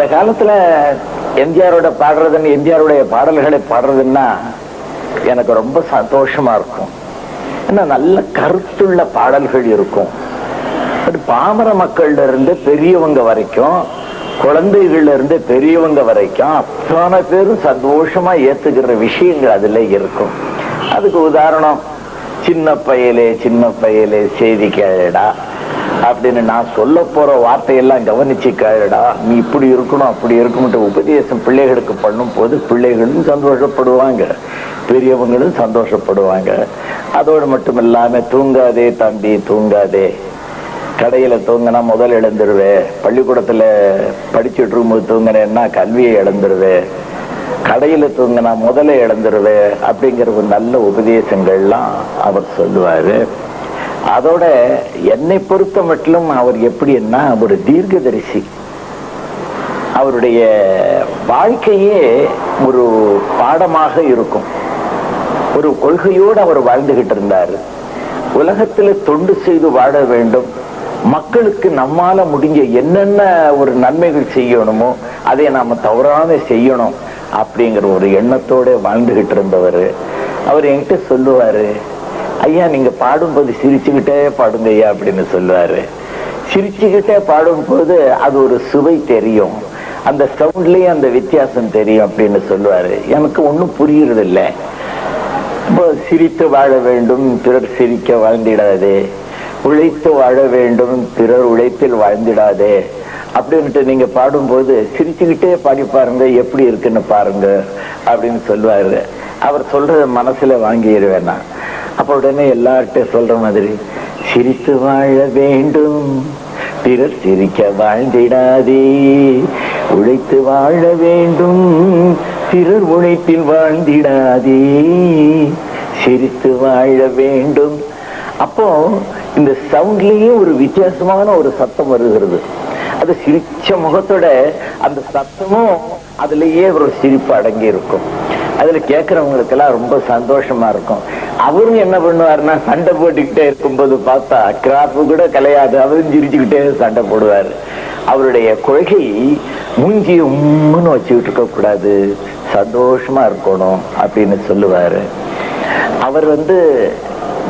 அந்த காலத்துல எம்ஜிஆரோட பாடுறதுன்னு, எம்ஜிஆருடைய பாடல்களை பாடுறதுன்னா எனக்கு ரொம்ப சந்தோஷமா இருக்கும். ஏன்னா நல்ல கருத்துள்ள பாடல்கள் இருக்கும். பாமர மக்கள்ல இருந்து பெரியவங்க வரைக்கும், குழந்தைகள்ல இருந்து பெரியவங்க வரைக்கும் அத்தனை பேரும் சந்தோஷமா ஏத்துக்கிற விஷயங்கள் அதுல இருக்கும். அதுக்கு உதாரணம், சின்ன பயலே செய்தி கேளடா அப்படின்னு நான் சொல்ல போற வார்த்தையெல்லாம் கவனிச்சு கேளடா, நீ இப்படி இருக்கணும் அப்படி இருக்கணும் உபதேசம் பிள்ளைகளுக்கு பண்ணும் போது பிள்ளைகளும் சந்தோஷப்படுவாங்க, பெரியவங்களும் சந்தோஷப்படுவாங்க. அதோடு மட்டும் இல்லாம தூங்காதே தம்பி தூங்காதே, கடையில தூங்கினா முதல் இழந்துருவே, பள்ளிக்கூடத்துல படிச்சுட்டு இருக்கும்போது தூங்கினேன்னா கல்வியை இழந்துருவே, கடையில தூங்கினா முதல்ல இழந்துருவே அப்படிங்கிற ஒரு நல்ல உபதேசங்கள்லாம் அவர் சொல்லுவாரு. அதோட என்னை பொறுத்த மட்டும் அவர் எப்படின்னா ஒரு தீர்க்கதரிசி. அவருடைய வாழ்க்கையே ஒரு பாடமாக இருக்கும். ஒரு கொள்கையோடு அவர் வாழ்ந்துகிட்டு இருந்தாரு. உலகத்துல தொண்டு செய்து வாழ வேண்டும், மக்களுக்கு நம்மால முடிஞ்ச என்னென்ன ஒரு நன்மைகள் செய்யணுமோ அதை நாம தவறாம செய்யணும் அப்படிங்கிற ஒரு எண்ணத்தோட வாழ்ந்துகிட்டு இருந்தவர். அவர் என்கிட்ட சொல்லுவாரு, ஐயா நீங்க பாடும்போது சிரிச்சுக்கிட்டே பாடுங்க ஐயா அப்படின்னு சொல்லுவாரு. சிரிச்சுக்கிட்டே பாடும்போது அது ஒரு சுவை தெரியும், அந்த சவுண்ட்லயே அந்த வித்தியாசம் தெரியும் அப்படின்னு சொல்லுவாரு. எனக்கு ஒன்னும் புரியுறது இல்லை. இப்போ சிரித்து வாழ வேண்டும் பிறர் சிரிக்க வாழ்ந்திடாதே, உழைத்து வாழ வேண்டும் பிறர் உழைப்பில் வாழ்ந்திடாதே அப்படின்ட்டு நீங்க பாடும்போது சிரிச்சுக்கிட்டே பாடி பாருங்க எப்படி இருக்குன்னு பாருங்க அப்படின்னு சொல்லுவாரு. அவர் சொல்றத மனசுல வாங்கிடுவேன்னா அப்ப உடனே எல்லார்கிட்ட சொல்ற மாதிரி, சிரித்து வாழ வேண்டும் பிறர் சிரிக்க வாழ்ந்திடாதே, உழைத்து வாழ வேண்டும் பிறர் உழைப்பில் வாழ்ந்திடாதே, சிரித்து வாழ வேண்டும். அப்போ இந்த சவுண்ட்லயே ஒரு வித்தியாசமான ஒரு சத்தம் வருகிறது. அது சிரிச்ச முகத்தோட அந்த சத்தமும் அதுலயே ஒரு சிரிப்பு அடங்கி இருக்கும். அதுல கேட்கறவங்களுக்கு எல்லாம் ரொம்ப சந்தோஷமா இருக்கும். அவரும் என்ன பண்ணுவாருன்னா சண்டை போட்டுக்கிட்டே இருக்கும்போது பார்த்தா கிராப்பு கூட கலையாது, அவரும் சிரிச்சுக்கிட்டே சண்டை போடுவாரு. அவருடைய கொள்கை மூஞ்சி உம்முன்னு வச்சுக்கிட்டு இருக்க கூடாது, சந்தோஷமா இருக்கணும் அப்படின்னு சொல்லுவாரு. அவர்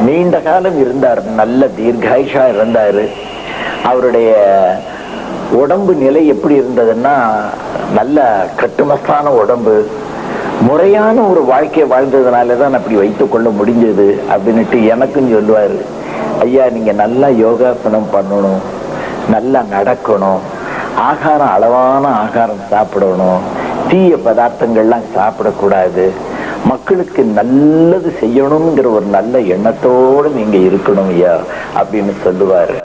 நீண்ட காலம் இருந்தார், நல்ல தீர்காயுஷா இருந்தாரு. அவருடைய உடம்பு நிலை எப்படி இருந்ததுன்னா நல்ல கட்டுமஸ்தான உடம்பு, முறையான ஒரு வாழ்க்கையை வாழ்ந்ததுனாலதான் அப்படி வைத்துக் கொள்ள முடிஞ்சது அப்படின்னுட்டு எனக்கும் சொல்லுவாரு. ஐயா நீங்க நல்லா யோகாசனம் பண்ணணும், நல்லா நடக்கணும், ஆகாரம் அளவான ஆகாரம் சாப்பிடணும், தீய பதார்த்தங்கள்லாம் சாப்பிடக்கூடாது, மக்களுக்கு நல்லது செய்யணுங்கிற ஒரு நல்ல எண்ணத்தோடு நீங்க இருக்கணும் ஐயா அப்படின்னு சொல்லுவாரு.